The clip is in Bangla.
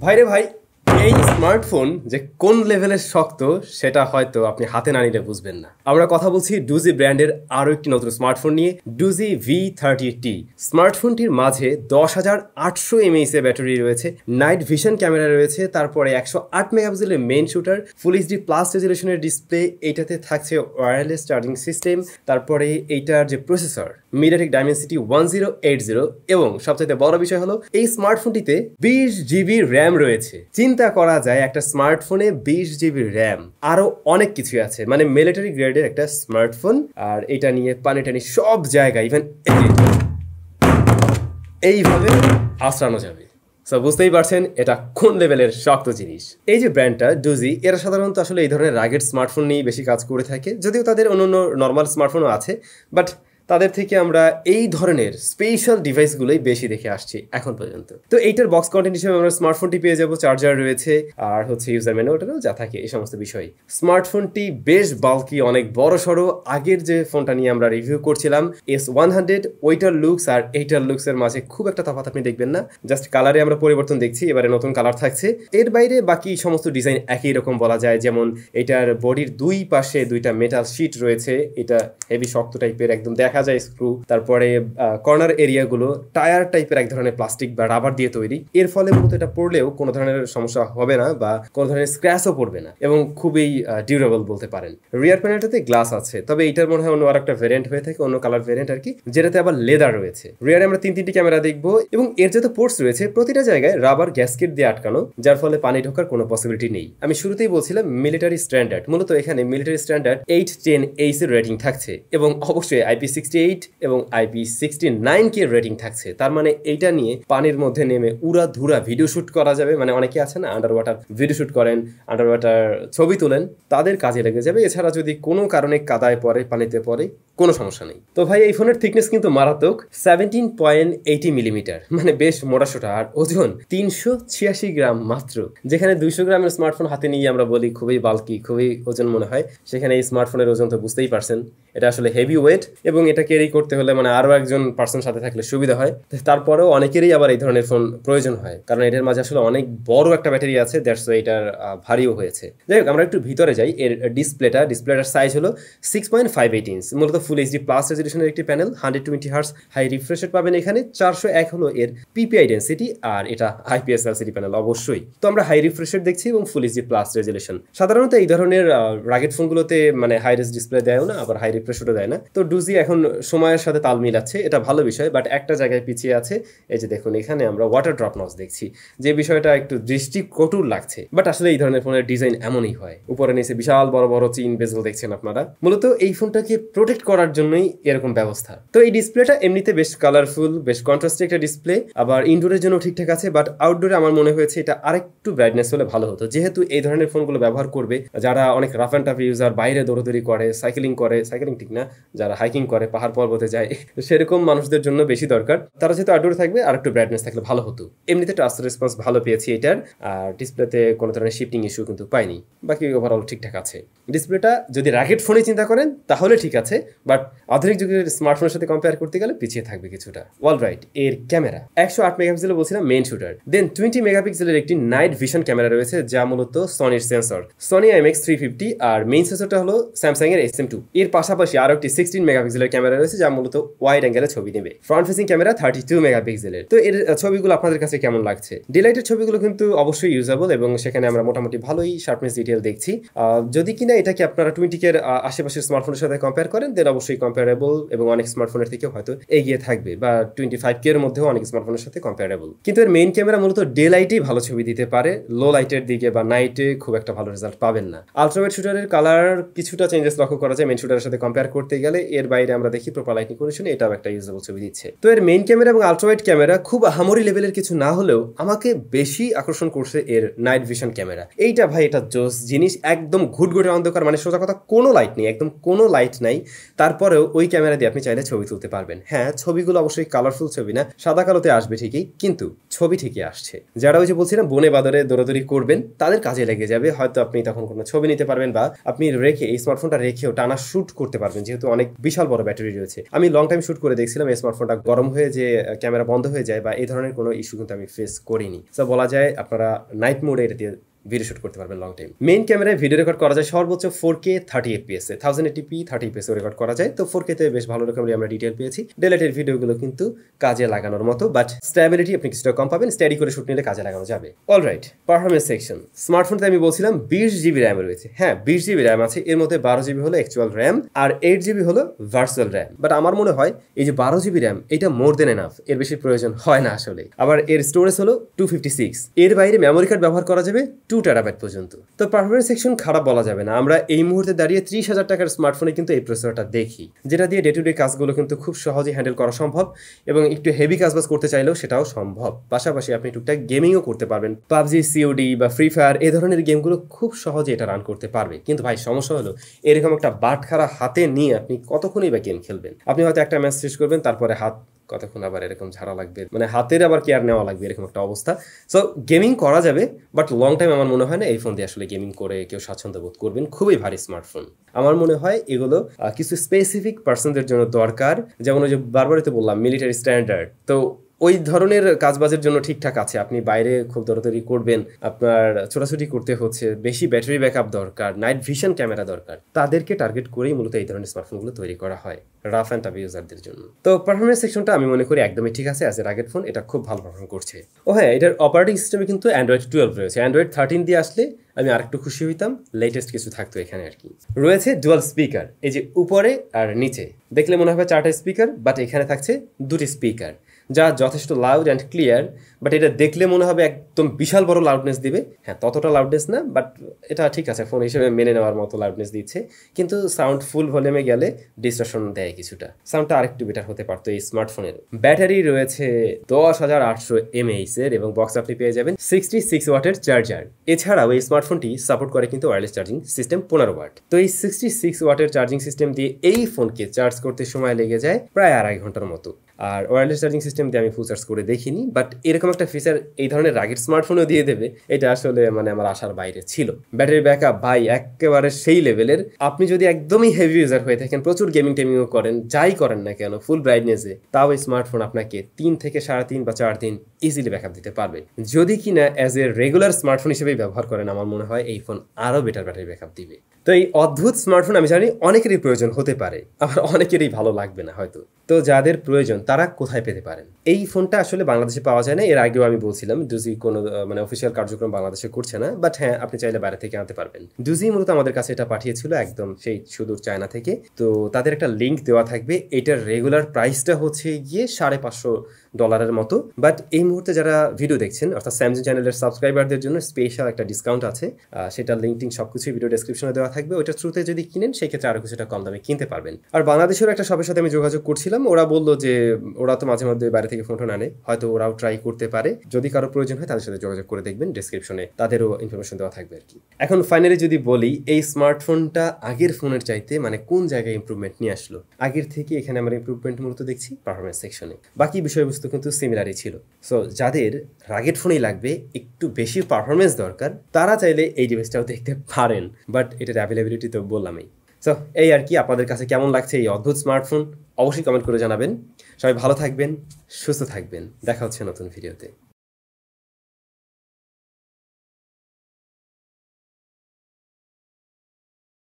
ভাইরে ভাই এই স্মার্টফোন যে কোন লেভেলের শক্ত সেটা হয়তো আপনি হাতে না নিলে বুঝবেন না। আমরা কথা বলছি ডুজি ব্র্যান্ডের আরো একটি নতুন স্মার্টফোন নিয়ে, ডুজি V30T। স্মার্টফোনটির মাঝে 10,800 mAh এর ব্যাটারি রয়েছে, নাইট ভিশন ক্যামেরা রয়েছে, তারপরে 108 মেগাপিক্সেলের main shooter, full HD plus রেজলিউশনের ডিসপ্লে, এইটাতে থাকছে ওয়্যারলেস চার্জিং সিস্টেম, তারপরে এইটার যে প্রসেসর মিডিয়াটেক ডাইমেনসিটি 1080, এবং সবচেয়ে বড় বিষয় হলো এই স্মার্টফোনটিতে 20 GB র্যাম রয়েছে। চিন্তা করা যায় একটা স্মার্টফোনে 20 GB র্যাম, আরো অনেক কিছু আছে, মানে মিলিটারি গ্রেডের একটা স্মার্টফোন। আর এটা নিয়ে পানি টানি সব জায়গায় ইভেন এইভাবে আশ্রানো যাবে। সো বুঝতেই পারছেন এটা কোন লেভেলের শক্ত জিনিস। এই যে ব্র্যান্ডটা ডুজি, এরা সাধারণত আসলে এই ধরনের রাগেড স্মার্টফোন নিয়ে বেশি কাজ করে থাকে, যদিও তাদের অন্যান্য নর্মাল স্মার্টফোনও আছে, বাট তাদের থেকে আমরা এই ধরনের স্পেশাল ডিভাইসগুলোই বেশি দেখে আসছি এখন পর্যন্ত। তো এইটার বক্স কন্টেন্ট হিসেবে আমরা স্মার্টফোনটি পেয়ে যাবো, চার্জার রয়েছে, আর হচ্ছে ইউজার ম্যানুয়ালটারও যা থাকে এই সমস্ত বিষয়। স্মার্টফোনটি বেশ বাল্কি, অনেক বড় সড়ো। আগের যে ফোনটা নিয়ে আমরা রিভিউ করছিলাম S100, ওইটার লুকস আর এইটার লুকসের মাঝে খুব একটা তফাৎ আপনি দেখবেন না, জাস্ট কালারে আমরা পরিবর্তন দেখছি, এবারে নতুন কালার থাকছে। এর বাইরে বাকি সমস্ত ডিজাইন একই রকম বলা যায়, যেমন এটার বডির দুই পাশে দুইটা মেটাল শিট রয়েছে, এটা হেভি শক্ত টাইপের, একদম দেখা যায় স্ক্রু। তারপরে কর্নার এরিয়াগুলো টায়ার টাইপের এক ধরনের প্লাস্টিক বা রাবার দিয়ে তৈরি, এর ফলে মূলত এটা পড়লেও কোনো ধরনের সমস্যা হবে না বা কোনো ধরনের স্ক্র্যাচও পড়বে না, এবং খুবই ডিউরেবল বলতে পারেন। রিয়ার প্যানেলটাতে গ্লাস আছে, তবে এটার মনে হয় অন্য আর একটা ভ্যারিয়েন্ট হয়ে থাকে, অন্য কালার ভ্যারিয়েন্ট আর কি, যেটাতে আবার লেদার রয়েছে। রিয়ারে আমরা তিনটি ক্যামেরা দেখবো, এবং এর যত পোর্টস রয়েছে প্রতিটা জায়গায় রাবার গ্যাসকেট দিয়ে আটকানো, যার ফলে পানি ঢোকার কোনো পসিবিলিটি নেই। আমি শুরুতেই বলছিলাম মিলিটারি স্ট্যান্ডার্ড, মূলত এখানে মিলিটারি স্ট্যান্ডার্ড 810H এর রেটিং থাকছে, এবং অবশ্যই IP68 এবং IP69 কে রেটিং থাকছে। তার মানে এইটা নিয়ে পানির মধ্যে নেমে উড়া ধুরা ভিডিও শুট করা যাবে, মানে অনেকে আছে না আন্ডার ওয়াটার ভিডিও শুট করেন, আন্ডার ওয়াটার ছবি তোলেন, তাদের কাজে লেগে যাবে। এছাড়া যদি কোনো কারণে কাদায় পড়ে, পানিতে পড়ে, কোনো সমস্যা নেই। তো ভাই এই ফোনের থিকনেস কিন্তু মারাত্মক, 17.80 মিলিমিটার, মানে বেশ মোটাসোটা। আর ওজন 386 গ্রাম মাত্র, যেখানে 200 গ্রামের স্মার্টফোন হাতে নিয়ে আমরা বলি খুবই বাল্কি, খুবই ওজন মনে হয়, সেখানে এই স্মার্টফোনের ওজন তো বুঝতেই পারছেন, এটা আসলে হেভি ওয়েট, এবং এটা ক্যারি করতে হলে মানে আরো একজন পার্সন সাথে থাকলে সুবিধা হয়। তারপরেও অনেকেরই আবার এই ধরনের ফোন প্রয়োজন হয়, কারণ এটার মাঝে আসলে অনেক বড় একটা ব্যাটারি আছে, দ্যাটস ওয়াই এটার ভারীও হয়েছে। যাই হোক, আমরা একটু ভিতরে যাই। এর ডিসপ্লেটার সাইজ হলো 6.58 ইঞ্চ, মূলত ফুল এইচডি প্লাস রেজলিউশনের একটি panel, 120 hertz high refresh rate পাবেন এখানে, 401 হলো এর পিপিআই ডেন্সিটি, আর এটা IPS LCD প্যানেল অবশ্যই। তো আমরা হাই রিফ্রেশ রেট দেখছি এবং ফুল এইচডি প্লাস রেজলিউশন। সাধারণত এই ধরনের রাগেড ফোনগুলোতে মানে হাই রেজ ডিসপ্লে দেয় না, আবার হাই রিফ্রেশ রেটও দেয় না। তো ডুজি এখন সময়ের সাথে তাল মিলাচ্ছে, এটা ভালো বিষয়, বাট একটা জায়গায় পিছিয়ে আছে। এই যে দেখুন, এখানে আমরা ওয়াটার ড্রপ নচ দেখছি, যে বিষয়টা একটু দৃষ্টিকটু লাগছে, বাট আসলে এই ধরনের ফোনের ডিজাইন এমনই হয়। উপরে নিচে বিশাল বড় বড় চিন বেজেল দেখছেন আপনারা, মূলত এই ফোনটাকে প্রোটেক্ট করার জন্যই এরকম ব্যবস্থা। তো এই ডিসপ্লেটা এমনিতে বেশ কালারফুল, বেশ কন্ট্রাস্টি একটা ডিসপ্লে, আবার ইনডোরের জন্য ঠিকঠাক আছে, বাট আউটডোরে আমার মনে হয়েছে এটা আরেকটু ব্রাইটনেস হলে ভালো হতো, যেহেতু এই ধরনের ফোনগুলো ব্যবহার করবে যারা অনেক রাফ অ্যান্ড টাফ ইউজার, বাইরে দৌড়দৌড়ি করে, সাইকেলিং ঠিক না, যারা হাইকিং করে, পাহাড় পর্বতে যায়, সেরকম মানুষদের জন্য বেশি দরকার। তারা যেহেতু আউটডোরে থাকবে, আর একটু ব্রাইটনেস থাকলে ভালো হতো। এমনিতে টাচ রেসপন্স ভালো পেয়েছি এটার, আর ডিসপ্লেতে কোনো ধরনের শিফটিং ইস্যু কিন্তু পাইনি, বাকি ওভারঅল ঠিকঠাক আছে। ডিসপ্লেটা যদি রাকেট ফোনে চিন্তা করেন তাহলে ঠিক আছে, বাট আধুনিক যুগের স্মার্টফোনের সাথে কম্পেয়ার করতে গেলে পিছিয়ে থাকবে কিছুটা। অলরাইট, এর ক্যামেরা 108 মেগাপিক্সেলের বলছিলাম মেইন শুটার, দেন 20 মেগাপিক্সেলের একটি নাইট ভিশন ক্যামেরা রয়েছে, যা মূলত সনির সেন্সর, সনি IMX350, আর মেইন সেন্সরটা হলো স্যামসাং এর SM2। এর পাশাপাশি আরো একটি 16 মেগাপিক্সেলের ক্যামেরা রয়েছে, যা মূলত ওয়াইড অ্যাঙ্গেলে ছবি নেবে। ফ্রন্ট ফেসিং ক্যামেরা 32 মেগাপিক্সেলের। তো এর ছবিগুলো আপনাদের কাছে কেমন লাগছে? ডিলাইটের ছবিগুলো কিন্তু অবশ্যই ইউজেবল, এবং সেখানে আমরা মোটামুটি ভালোই শার্পনেস ডিটেল দেখছি। যদি কিনা এটাকে আপনারা 20 এর আশেপাশের স্মার্টফোনের সাথে কম্পেয়ার করেন, দেন অবশ্যই কম্পেয়ারেবল, এবং অনেক স্মার্টফোনের থেকেও হয়তো এগিয়ে থাকবে, বা 25K এর মধ্যেও অনেক স্মার্টফোনের সাথে কম্পেয়ারেবল। কিন্তু এর মেইন ক্যামেরা মূলত ডে লাইটেই ভালো ছবি দিতে পারে, লো লাইটের দিকে বা নাইটে খুব একটা ভালো রেজাল্ট পাবেন না। আলট্রাওয়াইড শুটারের কালার কিছুটা চেঞ্জেস লক্ষ্য করা যায় মেইন শুটারের সাথে কম্পেয়ার করতে গেলে, এর বাইরে আমরা দেখি প্রপার লাইটিং কন্ডিশনে এটাও একটা ইউজেবল ছবি দিচ্ছে। তো এর মেইন ক্যামেরা এবং আলট্রাওয়াইড ক্যামেরা খুব আহামরি লেভেলের কিছু না হলেও আমাকে বেশি আকর্ষণ করছে এর নাইট ভিশন ক্যামেরা। এইটা ভাই, এটা জোস জিনিস, একদম ঘুটঘুটে অন্ধকার, মানে সোজা কথা কোনো লাইট নেই, একদম কোনো লাইট নাই, তারপরেও ওই ক্যামেরা দিয়ে আপনি চাইলে ছবি তুলতে পারবেন। হ্যাঁ, ছবিগুলো অবশ্যই কালারফুল ছবি না, সাদা কালোতে আসবে ঠিকই, কিন্তু ছবি ঠিকই আসছে। যারা ওই যে বলছিলাম বনে বাদরে দৌড়াদৌড়ি করবেন, তাদের কাজে লেগে যাবে। হয়তো আপনি তখন কোনো ছবি নিতে পারবেন, বা আপনি রেখে এই স্মার্টফোনটা রেখেও টানা শুট করতে পারবেন, যেহেতু অনেক বিশাল বড় ব্যাটারি রয়েছে। আমি লং টাইম শুট করে দেখছিলাম এই স্মার্টফোনটা গরম হয়ে যে ক্যামেরা বন্ধ হয়ে যায় বা এই ধরনের কোনো ইস্যু কিন্তু আমি ফেস করিনি। তো বলা যায় আপনারা নাইট মোডে এটা দিয়ে ভিডিও শুট করতে পারবেন লং টাইম। মেইন ক্যামেরায় ভিডিও রেকর্ড করা যায় সর্বোচ্চ 4K 30 FPS 1080p 30 FPS record করা যায়। তো 4K তে বেশ ভালো রকমের আমরা ডিটেল পেয়েছি। ডিলেটেড ভিডিওগুলো কিন্তু কাজে লাগানোর মতো, বাট স্ট্যাবিলিটি আপনি কিছুটা কম পাবেন। স্টেডি করে শুট নিলে কাজে লাগানো যাবে। Alright, performance section. স্মার্টফোনতে আমি বলছিলাম 20GB র্যাম রয়েছে। হ্যাঁ, 20GB র্যাম আছে, এর মধ্যে 12GB হলো অ্যাকচুয়াল র্যাম আর 8GB হলো ভার্চুয়াল র্যাম। বাট আমার মনে হয় এই যে 12GB র্যাম এটা মোর দেন এনাফ, এর বেশি প্রয়োজন হয় না আসলে। আবার এর স্টোরেজ হলো 256, এর বাইরে মেমোরি কার্ড ব্যবহার করা যাবে 2 টেরাবাইট পর্যন্ত। তো পারফরমেন্স সেকশন খারাপ বলা যাবে না। আমরা এই মুহূর্তে দাঁড়িয়ে 30,000 টাকার স্মার্টফোনে কিন্তু এই প্রসেসরটা দেখি, যেটা দিয়ে ডে টু ডে কাজগুলো কিন্তু খুব সহজেই হ্যান্ডেল করা সম্ভব, এবং একটু হেভি কাজবাজ করতে চাইলেও সেটাও সম্ভব। পাশাপাশি আপনি টুকটাক গেমিংও করতে পারবেন। পাবজি, COD বা ফ্রি ফায়ার এই ধরনের গেমগুলো খুব সহজে এটা রান করতে পারবে। কিন্তু ভাই সমস্যা হলো এরকম একটা বাটখারা হাতে নিয়ে আপনি কতক্ষণই বা গেম খেলবেন? আপনি হয়তো একটা ম্যাচ শেষ করবেন, তারপরে হাত কতক্ষণ আবার এরকম ঝাড়া লাগবে, মানে হাতের আবার কেয়ার নেওয়া লাগবে, এরকম একটা অবস্থা। সো গেমিং করা যাবে, বাট লং টাইম আমার মনে হয় না এই ফোন দিয়ে আসলে গেমিং করে কেউ স্বাচ্ছন্দ্য বোধ করবেন। খুবই ভারী স্মার্টফোন। আমার মনে হয় এগুলো কিছু স্পেসিফিক পার্সনদের জন্য দরকার, যেমন ওই যে বারবারই তো বললাম মিলিটারি স্ট্যান্ডার্ড, তো ওই ধরনের কাজবাজের জন্য ঠিকঠাক আছে। আপনি বাইরে খুব দৌড়াদৌড়ি করবেন, আপনার ছোটাছুটি করতে হচ্ছে, বেশি ব্যাটারি ব্যাকআপ দরকার, নাইট ভিশন ক্যামেরা দরকার, তাদেরকে টার্গেট করেই মূলত এই ধরনের স্মার্টফোনগুলো তৈরি করা হয় রাফ অ্যান্ড টাফ ইউজারদের জন্য। তো পারফরমেন্স সেকশনটা আমি মনে করি একদমই ঠিক আছে। অ্যাজ এ রাগেড ফোন এটা খুব ভালো পারফর্ম করছে। ও হ্যাঁ, এটার অপারেটিং সিস্টেমে কিন্তু অ্যান্ড্রয়েড 12 রয়েছে। অ্যান্ড্রয়েড 13 দিয়ে আসলে আমি আরেকটু খুশি হইতাম, লেটেস্ট কিছু থাকতো এখানে আর কি। রয়েছে ডুয়াল স্পিকার, এই যে উপরে আর নিচে দেখলে মনে হবে 4টা স্পিকার, বাট এখানে থাকছে 2টি স্পিকার, যা যথেষ্ট লাউড অ্যান্ড ক্লিয়ার। বাট এটা দেখলে মনে হবে একদম বিশাল বড় লাউডনেস দিবে। হ্যাঁ, ততটা লাউডনেস না, বাট এটা ঠিক আছে, ফোন হিসেবে মেনে নেওয়ার মতো লাউডনেস দিচ্ছে। কিন্তু সাউন্ড ফুল ভলিউমে গেলে ডিস্টরশন দেয় কিছুটা। সাউন্ডটা আরেকটু বেটার হতে পারতো এই স্মার্টফোনের। ব্যাটারি রয়েছে 10,800 mAh এর, এবং বক্স আপনি পেয়ে যাবেন 66 ওয়াটের চার্জার। এছাড়াও এই স্মার্টফোনটি সাপোর্ট করে কিন্তু ওয়্যারলেস চার্জিং সিস্টেম 15 ওয়াট। তো এই 66 ওয়াটের চার্জিং সিস্টেম দিয়ে এই ফোনকে চার্জ করতে সময় লেগে যায় প্রায় 2.5 ঘন্টার মতো। আর ওয়্যারলেস চার্জিং সিস্টেম দিয়ে আমি ফুল চার্জ করে দেখিনি, বাট এরকম একটা ফিচার এই ধরনের রাগেড স্মার্টফোনও দিয়ে দেবে, এটা আসলে মানে আমার আশার বাইরে ছিল। ব্যাটারি ব্যাকআপ ভাই একেবারে সেই লেভেলের। আপনি যদি একদমই হেভি ইউজার হয়ে থাকেন, প্রচুর গেমিং টেমিংও করেন, যাই করেন না কেন ফুল ব্রাইটনেসে, তাও এই স্মার্টফোন আপনাকে 3 থেকে 3.5 বা 4 দিন ইজিলি ব্যাকআপ দিতে পারবে। যদি কিনা অ্যাজ এ রেগুলার স্মার্টফোন হিসেবেই ব্যবহার করেন, আমার মনে হয় এই ফোন আরও বেটার ব্যাটারি ব্যাকআপ দিবে। তো এই অদ্ভুত স্মার্টফোন আমি জানি অনেকেরই প্রয়োজন হতে পারে, আবার অনেকেরই ভালো লাগবে না হয়তো। তো যাদের প্রয়োজন তারা কোথায় পেতে পারেন? এই ফোনটা আসলে বাংলাদেশে পাওয়া যায় না। এর আগেও আমি বলছিলাম ডুজি কোনো মানে অফিসিয়াল কার্যক্রম বাংলাদেশে করছে না, বাট হ্যাঁ আপনি চাইলে বাইরে থেকে আনতে পারবেন। ডুজি মূলত আমাদের কাছে এটা পাঠিয়েছিল একদম সেই সুদূর চায়না থেকে। তো তাদের একটা লিঙ্ক দেওয়া থাকবে। এটার রেগুলার প্রাইসটা হচ্ছে গিয়ে $550 মতো। বাট এই মুহূর্তে যারা ভিডিও দেখছেন, অর্থাৎ স্যামসাং চ্যানেলের সাবস্ক্রাইবারদের জন্য স্পেশাল একটা ডিসকাউন্ট আছে। সেটা লিঙ্ক টিঙ্ক সবকিছু ভিডিও ডেসক্রিপশনে দেওয়া থাকবে। ওইটার থ্রুতে যদি কিনেন সেক্ষেত্রে আরো কিছুটা কম দামে কিনতে পারবেন। আর বাংলাদেশের একটা শপের সাথে আমি যোগাযোগ করছিলাম, ওরা বললো যে ওরা তো মাঝে মধ্যে বাইরে থেকে ফোন আনে, হয়তো ওরাও ট্রাই করতে পারে। যদি কারো প্রয়োজন হয় তাদের সাথে যোগাযোগ করে দেখবেন, ডেসক্রিপশনে তাদেরও ইনফরমেশন দেওয়া থাকবে আর কি। এখন ফাইনালি যদি বলি এই স্মার্টফোনটা আগের ফোনের চাইতে মানে কোন জায়গায় ইমপ্রুভমেন্ট নিয়ে আসলো, আগের থেকে এখানে আমরা ইমপ্রুভমেন্ট মূলত দেখছি পারফরমেন্স সেকশনে। বাকি বিষয়বস্তু কিন্তু সিমিলারই ছিল। সো যাদের রাগেড ফোনই লাগবে, একটু বেশি পারফরমেন্স দরকার, তারা চাইলে এই ডিভাইসটাও দেখতে পারেন। বাট এটার অ্যাভেলেবিলিটি তো বললামই। সো এই আর কি, আপনাদের কাছে কেমন লাগছে এই অদ্ভুত স্মার্টফোন অবশ্যই কমেন্ট করে জানাবেন। সবাই ভালো থাকবেন, সুস্থ থাকবেন, দেখা হচ্ছে নতুন ভিডিওতে।